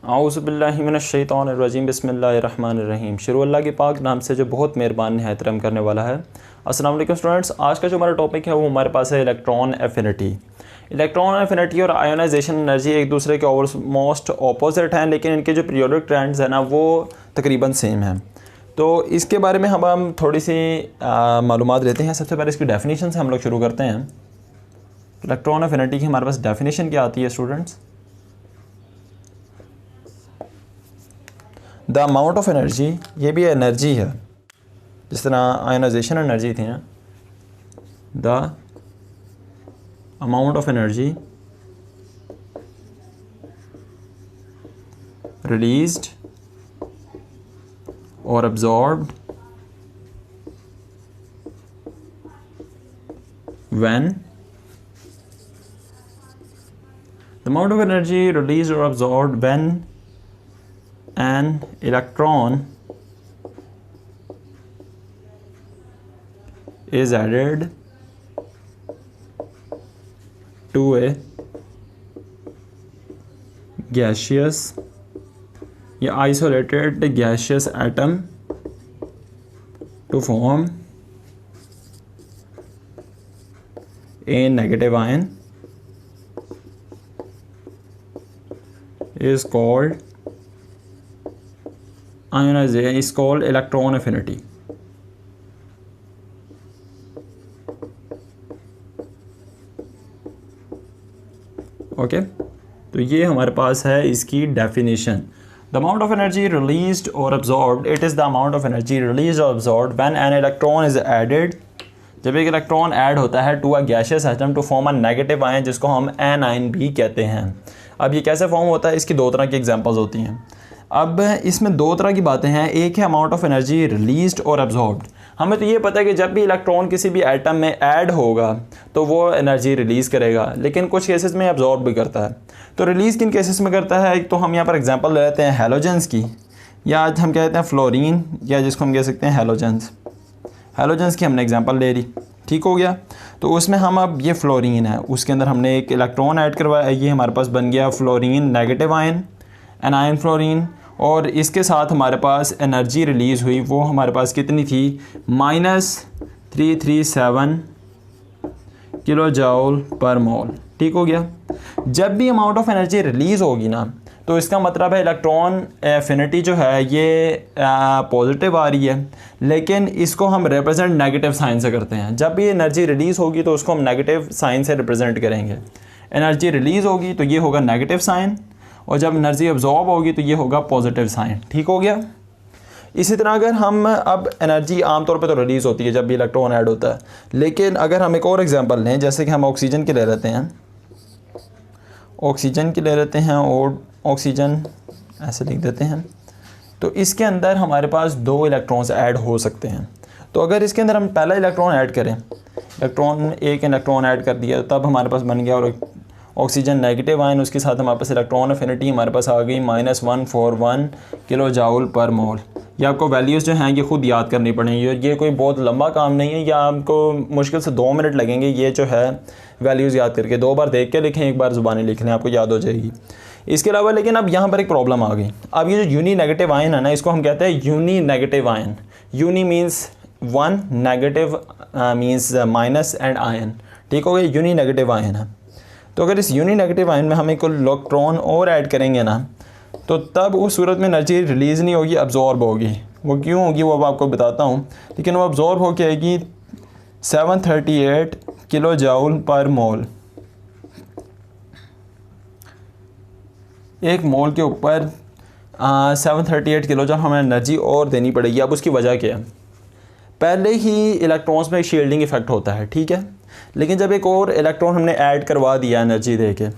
औज़ुबिल्लाहिमिनश्शैतानिर्रजीम बिस्मिल्लाहिर्रहमानिर्रहीम। शुरू अल्लाह के पाक नाम से जो बहुत मेहरबान निहायत रहम करने वाला है। अस्सलाम वालेकुम स्टूडेंट्स, आज का जो हमारा टॉपिक है वो हमारे पास है इलेक्ट्रॉन एफिनिटी। इलेक्ट्रॉन एफिनिटी और आयोनाइजेशन एनर्जी एक दूसरे के ऑलमोस्ट ऑपोजिट हैं, लेकिन इनके जो पीरियोडिक ट्रेंड्स हैं ना वो तकरीबन सेम हैं। तो इसके बारे में हम थोड़ी सी मालूमात लेते हैं। सबसे पहले इसकी डेफिनेशन से हम लोग शुरू करते हैं। इलेक्ट्रॉन एफिनिटी की हमारे पास डेफिनेशन क्या आती है students? The amount of energy, ये भी एनर्जी है जिस तरह आयोनाइजेशन एनर्जी थी ना। The amount of energy released और absorbed when the amount of energy released or absorbed when an electron is added to a gaseous या isolated gaseous atom to form a negative ion is called ionization, is called electron affinity. Okay तो ये हमारे पास है इसकी definition. The amount of energy released और absorbed, it is the amount of energy released और absorbed when an electron is added, जब एक इलेक्ट्रॉन ऐड होता है to a gaseous atom to form a negative ion, जिसको हम A9 भी कहते हैं। अब ये कैसे फॉर्म होता है, इसकी दो तरह की एग्जांपल्स होती हैं। अब इसमें दो तरह की बातें हैं। एक है अमाउंट ऑफ एनर्जी रिलीज्ड और absorbed। हमें तो ये पता है कि जब भी इलेक्ट्रॉन किसी भी एटम में ऐड होगा तो वो एनर्जी रिलीज़ करेगा, लेकिन कुछ केसेस में absorb भी करता है। तो रिलीज़ किन केसेस में करता है, एक तो हम यहाँ पर एग्जांपल ले लेते हैं हैलोजेंस की, या आज हम कहते हैं फ्लोरीन, या जिसको हम कह सकते हैं हैलोजेंस। हैलोजेंस की हमने एग्जांपल ले ली, ठीक हो गया। तो उसमें हम अब ये फ्लोरीन है, उसके अंदर हमने एक इलेक्ट्रॉन ऐड करवाया, ये हमारे पास बन गया fluorine negative ion, anion fluorine. और इसके साथ हमारे पास एनर्जी रिलीज़ हुई, वो हमारे पास कितनी थी, -337 किलो जूल पर मोल, ठीक हो गया। जब भी अमाउंट ऑफ एनर्जी रिलीज़ होगी ना, तो इसका मतलब है इलेक्ट्रॉन एफिनिटी जो है ये पॉजिटिव आ रही है, लेकिन इसको हम रिप्रेजेंट नेगेटिव साइन से करते हैं। जब भी एनर्जी रिलीज़ होगी तो उसको हम नेगेटिव साइन से रिप्रेजेंट करेंगे। एनर्जी रिलीज़ होगी तो ये होगा नेगेटिव साइन, और जब एनर्जी अब्जॉर्ब होगी तो ये होगा पॉजिटिव साइन, ठीक हो गया। इसी तरह अगर हम अब एनर्जी आमतौर पे तो रिलीज़ होती है जब भी इलेक्ट्रॉन ऐड होता है, लेकिन अगर हम एक और एग्जांपल लें, जैसे कि हम ऑक्सीजन के ले लेते हैं, ऑक्सीजन के ले लेते हैं और ऑक्सीजन ऐसे लिख देते हैं, तो इसके अंदर हमारे पास दो इलेक्ट्रॉन्स ऐड हो सकते हैं। तो अगर इसके अंदर हम पहला इलेक्ट्रॉन ऐड करें, एक इलेक्ट्रॉन ऐड कर दिया, तब हमारे पास बन गया और ऑक्सीजन नेगेटिव आयन, उसके साथ हमारे पास इलेक्ट्रॉन एफिनिटी हमारे पास आ गई -141 किलो जूल पर मोल। ये आपको वैल्यूज़ जो हैं ये खुद याद करनी पड़ेंगी, और ये कोई बहुत लंबा काम नहीं है, या आपको मुश्किल से 2 मिनट लगेंगे ये जो है वैल्यूज़ याद करके। 2 बार देख के लिखें, एक बार ज़ुबानी लिख लें, आपको याद हो जाएगी। इसके अलावा लेकिन अब यहाँ पर एक प्रॉब्लम आ गई। अब ये जो यूनी नेगेटिव आयन है ना, इसको हम कहते हैं uni negative ion. Uni means 1, negative means minus and ion, ठीक हो गया, यूनी नेगेटिव आयन है। तो अगर इस यूनी नेगेटिव आयन में हम एक इलेक्ट्रॉन और ऐड करेंगे ना, तो तब उस सूरत में एनर्जी रिलीज़ नहीं होगी, अब्जॉर्ब होगी। वो क्यों होगी वो अब आपको बताता हूँ, लेकिन वो अब्जॉर्ब हो के आएगी 738 किलो जूल पर मोल। एक मोल के ऊपर 738 किलो जूल हमें एनर्जी और देनी पड़ेगी। अब उसकी वजह क्या है, पहले ही इलेक्ट्रॉन्स में शील्डिंग इफेक्ट होता है, ठीक है, लेकिन जब एक और इलेक्ट्रॉन हमने ऐड करवा दिया एनर्जी देके,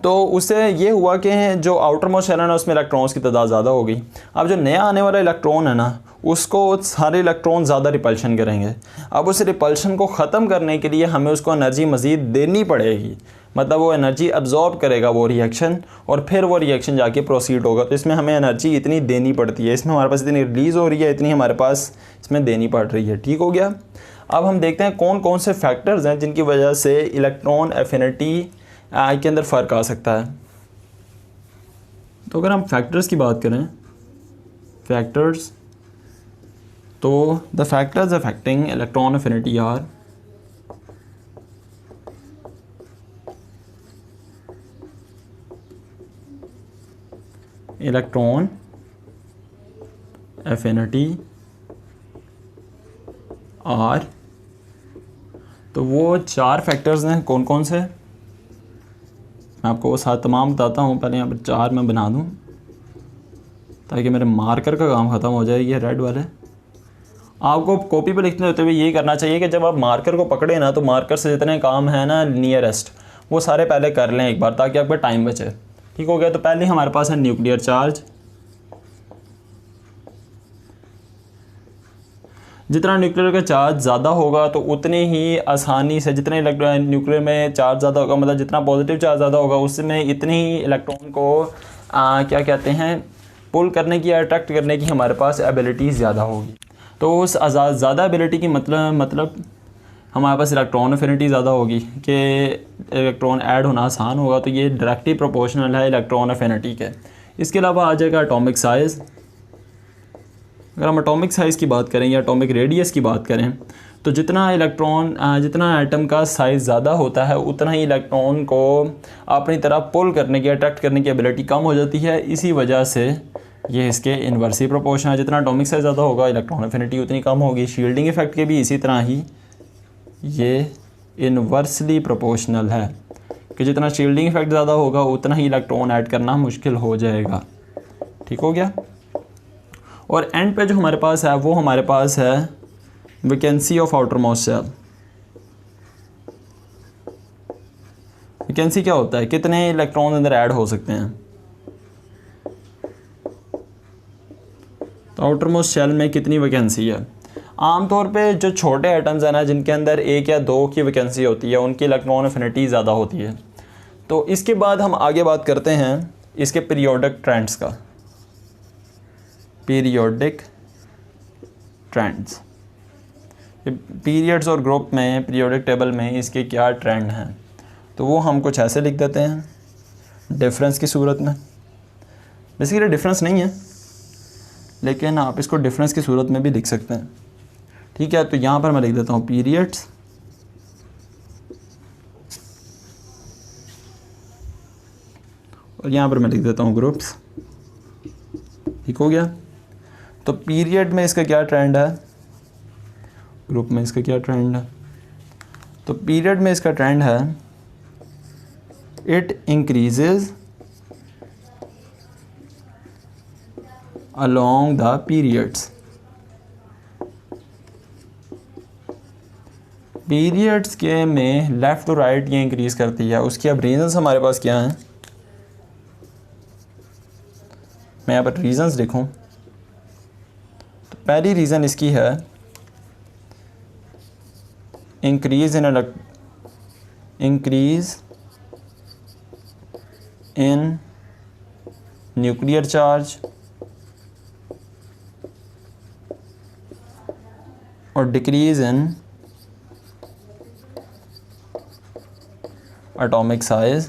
तो उससे ये हुआ कि जो आउटर मोस्ट शेल है ना, उसमें इलेक्ट्रॉन्स की तादाद ज़्यादा हो गई। अब जो नया आने वाला इलेक्ट्रॉन है ना, उसको सारे इलेक्ट्रॉन ज़्यादा रिपल्शन करेंगे। अब उस रिपल्शन को ख़त्म करने के लिए हमें उसको एनर्जी मज़ीद देनी पड़ेगी, मतलब वो एनर्जी अब्जॉर्ब करेगा वो रिएक्शन, और फिर वो रिएक्शन जाके प्रोसीड होगा। तो इसमें हमें एनर्जी इतनी देनी पड़ती है, इसमें हमारे पास इतनी रिलीज़ हो रही है, इतनी हमारे पास इसमें देनी पड़ रही है, ठीक हो गया। अब हम देखते हैं कौन कौन से फैक्टर्स हैं जिनकी वजह से इलेक्ट्रॉन एफिनिटी के अंदर फ़र्क आ सकता है। तो अगर हम फैक्टर्स की बात करें, फैक्टर्स, तो the factors affecting electron affinity are electron affinity are, तो वो 4 फैक्टर्स हैं। कौन कौन से, मैं आपको वो साथ तमाम बताता हूँ। पहले यहाँ पर 4 मैं बना दूँ ताकि मेरे मार्कर का काम ख़त्म हो जाए। ये रेड वाले आपको कॉपी पे लिखते होते हुए ये करना चाहिए कि जब आप मार्कर को पकड़े ना, तो मार्कर से जितने काम है ना नियरेस्ट, वो सारे पहले कर लें एक बार, ताकि आपका टाइम बचे। ठीक हो गया। तो पहले हमारे पास है न्यूक्लियर चार्ज। जितना न्यूक्लियर का चार्ज ज़्यादा होगा तो उतनी ही आसानी से, जितने न्यूक्लियर में चार्ज ज़्यादा होगा, मतलब जितना पॉजिटिव चार्ज ज़्यादा होगा, उसमें इतनी ही इलेक्ट्रॉन को क्या कहते हैं, पुल करने की, अट्रैक्ट करने की हमारे पास एबिलिटी ज़्यादा होगी। तो उस ज़्यादा एबिलिटी की मतलब हमारे पास इलेक्ट्रॉन एफिनिटी ज़्यादा होगी कि इलेक्ट्रॉन ऐड होना आसान होगा। तो ये डायरेक्टली प्रोपोर्शनल है इलेक्ट्रॉन एफिनिटी के। इसके अलावा आ जाएगा एटॉमिक साइज़। अगर हम एटॉमिक साइज़ की बात करें या एटॉमिक रेडियस की बात करें, तो जितना एटम का साइज़ ज़्यादा होता है, उतना ही इलेक्ट्रॉन को अपनी तरफ पुल करने की, अट्रैक्ट करने की एबिलिटी कम हो जाती है। इसी वजह से ये इसके इन्वर्सली प्रोपोर्शनल है। जितना एटॉमिक साइज़ ज़्यादा होगा, इलेक्ट्रॉन एफिनिटी उतनी कम होगी। शील्डिंग इफेक्ट के भी इसी तरह ही ये इन्वर्सली प्रोपोर्शनल है कि जितना शील्डिंग इफेक्ट ज़्यादा होगा, उतना ही इलेक्ट्रॉन ऐड करना मुश्किल हो जाएगा। ठीक हो गया। और एंड पे जो हमारे पास है, वो हमारे पास है vacancy of outer most shell. Vacancy क्या होता है, कितने इलेक्ट्रॉन अंदर ऐड हो सकते हैं। तो आउटर मोस्ट सेल में कितनी वैकेंसी है। आमतौर पे जो छोटे एटम्स हैं ना, जिनके अंदर 1 या 2 की वैकेंसी होती है, उनकी इलेक्ट्रॉन एफिनिटी ज़्यादा होती है। तो इसके बाद हम आगे बात करते हैं इसके पीरियोडिक ट्रेंड्स का। पीरियोडिक ट्रेंड्स, पीरियड्स और ग्रुप में, पीरियोडिक टेबल में इसके क्या ट्रेंड हैं, तो वो हम कुछ ऐसे लिख देते हैं डिफरेंस की सूरत में। बेसिकली डिफरेंस नहीं है, लेकिन आप इसको डिफरेंस की सूरत में भी लिख सकते हैं। ठीक है। तो यहाँ पर मैं लिख देता हूँ पीरियड्स, और यहाँ पर मैं लिख देता हूँ ग्रुप्स। ठीक हो गया। तो पीरियड में इसका क्या ट्रेंड है, ग्रुप में इसका क्या ट्रेंड है। तो पीरियड में इसका ट्रेंड है, it increases along the periods। Periods के में लेफ़्ट टू राइट ये इंक्रीज़ करती है। उसकी अब रीजंस हमारे पास क्या हैं, मैं यहाँ पर रीजंस लिखूँ तो पहली रीज़न इसकी है इंक्रीज़ इन न्यूक्लियर चार्ज और decrease in atomic size.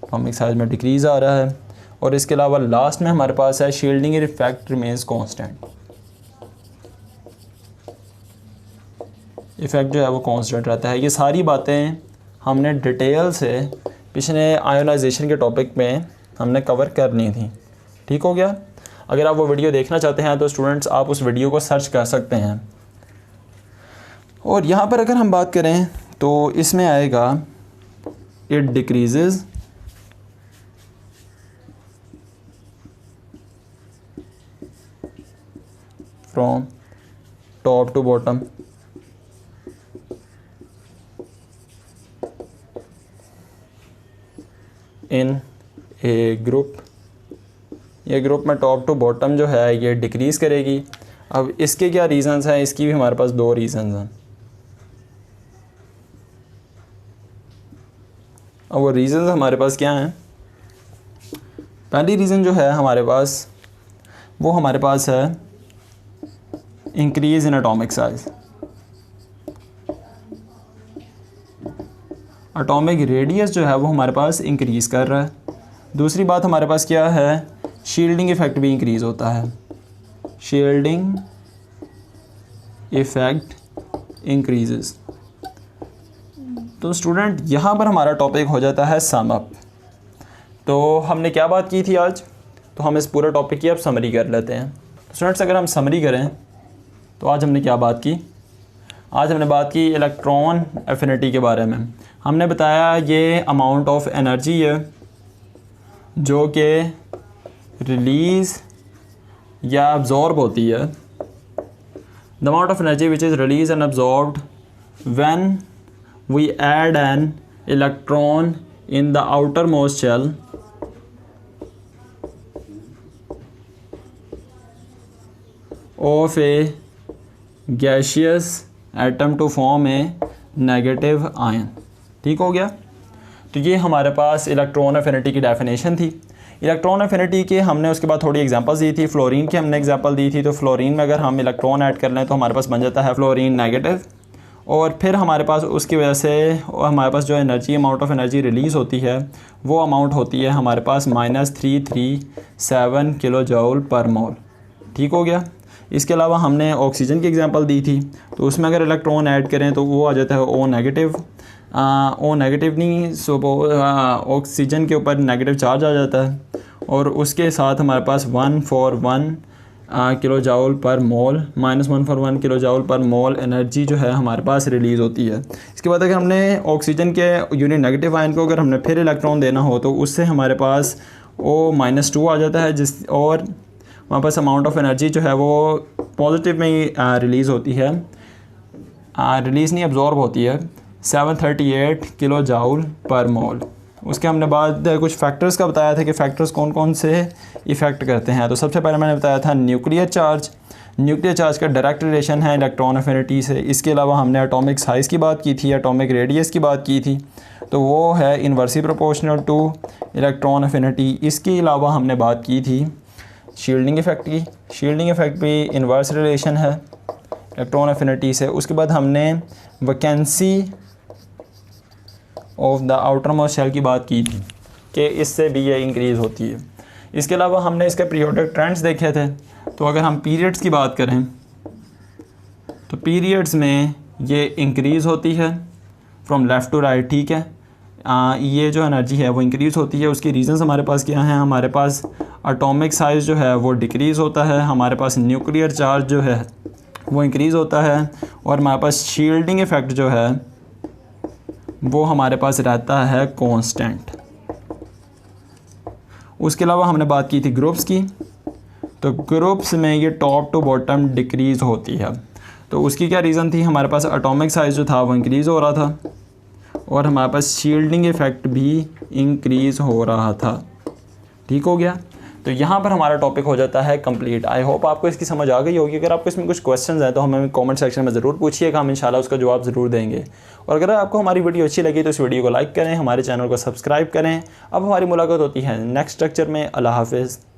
Atomic size में डिक्रीज़ आ रहा है। और इसके अलावा लास्ट में हमारे पास है shielding effect remains constant. Effect जो है वो कांस्टेंट रहता है। ये सारी बातें हमने डिटेल से पिछले आयोनाइजेशन के टॉपिक में हमने कवर कर ली थी। ठीक हो गया। अगर आप वो वीडियो देखना चाहते हैं तो स्टूडेंट्स आप उस वीडियो को सर्च कर सकते हैं। और यहाँ पर अगर हम बात करें तो इसमें आएगा it decreases from top to bottom in a group. ये ग्रुप में टॉप टू बॉटम जो है ये डिक्रीज़ करेगी। अब इसके क्या रीज़न्स हैं, इसकी भी हमारे पास 2 रीज़न्स हैं। अब वो रीज़न्स हमारे पास क्या हैं, पहली रीज़न जो है हमारे पास, वो हमारे पास है increase in atomic size. Atomic radius जो है वो हमारे पास इंक्रीज़ कर रहा है। दूसरी बात हमारे पास क्या है, शील्डिंग इफ़ेक्ट भी इंक्रीज़ होता है, शील्डिंग इफ़ेक्ट इंक्रीजेस। तो स्टूडेंट यहाँ पर हमारा टॉपिक हो जाता है सम अप। तो हमने क्या बात की थी आज, तो हम इस पूरे टॉपिक की अब समरी कर लेते हैं। तो स्टूडेंट्स अगर हम समरी करें तो आज हमने क्या बात की, आज हमने बात की इलेक्ट्रॉन एफिनिटी के बारे में। हमने बताया ये अमाउंट ऑफ एनर्जी है जो कि रिलीज़ या अब्जॉर्ब होती है, the amount of energy which is release and absorbed when we add an electron in the outer most shell of a gaseous atom to form a negative ion. ठीक हो गया। तो ये हमारे पास इलेक्ट्रॉन एफिनिटी की डेफिनेशन थी। Electron affinity के हमने उसके बाद थोड़ी एग्जांपल्स दी थी। फ्लोरीन की हमने एग्जांपल दी थी। तो फ्लोरीन में अगर हम इलेक्ट्रॉन ऐड कर लें तो हमारे पास बन जाता है फ्लोरीन नेगेटिव, और फिर हमारे पास उसकी वजह से हमारे पास जो energy, amount of energy release होती है वो अमाउंट होती है हमारे पास -337 किलो जूल पर मोल। ठीक हो गया। इसके अलावा हमने ऑक्सीजन की एग्जांपल दी थी, तो उसमें अगर इलेक्ट्रॉन ऐड करें तो वो आ जाता है O नेगेटिव। O नेगेटिव नहीं, ऑक्सीजन के ऊपर नेगेटिव चार्ज आ जाता है, और उसके साथ हमारे पास 141 किलो जूल पर मोल, -141 किलो जूल पर मोल एनर्जी जो है हमारे पास रिलीज़ होती है। इसके बाद अगर हमने ऑक्सीजन के यूनिट नेगेटिव आयन को अगर हमने फिर इलेक्ट्रॉन देना हो तो उससे हमारे पास O-2 आ जाता है, जिस और हमारे पास अमाउंट ऑफ एनर्जी जो है वो पॉजिटिव में ही रिलीज़ होती है, रिलीज़ नहीं अब्जॉर्ब होती है, 738 किलो जूल पर मोल। उसके हमने बाद कुछ फैक्टर्स का बताया था कि फैक्टर्स कौन कौन से इफ़ेक्ट करते हैं। तो सबसे पहले मैंने बताया था न्यूक्लियर चार्ज। न्यूक्लियर चार्ज का डायरेक्ट रिलेशन है इलेक्ट्रॉन एफिनिटी से। इसके अलावा हमने एटॉमिक साइज़ की बात की थी, एटॉमिक रेडियस की बात की थी, तो वो है inversely proportional to electron affinity. इसके अलावा हमने बात की थी शील्डिंग इफ़ेक्ट की। शील्डिंग इफ़ेक्ट भी इन्वर्स रिलेशन है इलेक्ट्रॉन एफिनिटी से। उसके बाद हमने vacancy of the outer most shell की बात की थी कि इससे भी ये इंक्रीज़ होती है। इसके अलावा हमने इसके पीरियोडिक ट्रेंड्स देखे थे। तो अगर हम पीरियड्स की बात करें तो पीरियड्स में ये इंक्रीज़ होती है फ्रॉम लेफ़्ट टू राइट। ठीक है, ये जो एनर्जी है वो इंक्रीज़ होती है। उसकी रीज़न्स हमारे पास क्या हैं, हमारे पास एटॉमिक साइज़ जो है वो डिक्रीज़ होता है, हमारे पास न्यूक्लियर चार्ज जो है वो इंक्रीज़ होता है, और हमारे पास शील्डिंग इफ़ेक्ट जो है वो हमारे पास रहता है कांस्टेंट। उसके अलावा हमने बात की थी ग्रुप्स की। तो ग्रुप्स में ये टॉप टू बॉटम डिक्रीज़ होती है। तो उसकी क्या रीज़न थी, हमारे पास एटॉमिक साइज़ जो था वो इंक्रीज़ हो रहा था, और हमारे पास शील्डिंग इफ़ेक्ट भी इंक्रीज़ हो रहा था। ठीक हो गया। तो यहाँ पर हमारा टॉपिक हो जाता है कंप्लीट। आई होप आपको इसकी समझ आ गई होगी। अगर आपको इसमें कुछ क्वेश्चंस हैं तो हमें कमेंट सेक्शन में ज़रूर पूछिएगा, हम इंशाल्लाह उसका जवाब ज़रूर देंगे। और अगर आपको हमारी वीडियो अच्छी लगी तो इस वीडियो को लाइक करें, हमारे चैनल को सब्सक्राइब करें। अब हमारी मुलाकात होती है नेक्स्ट लेक्चर में। अल्लाह हाफ़िज़।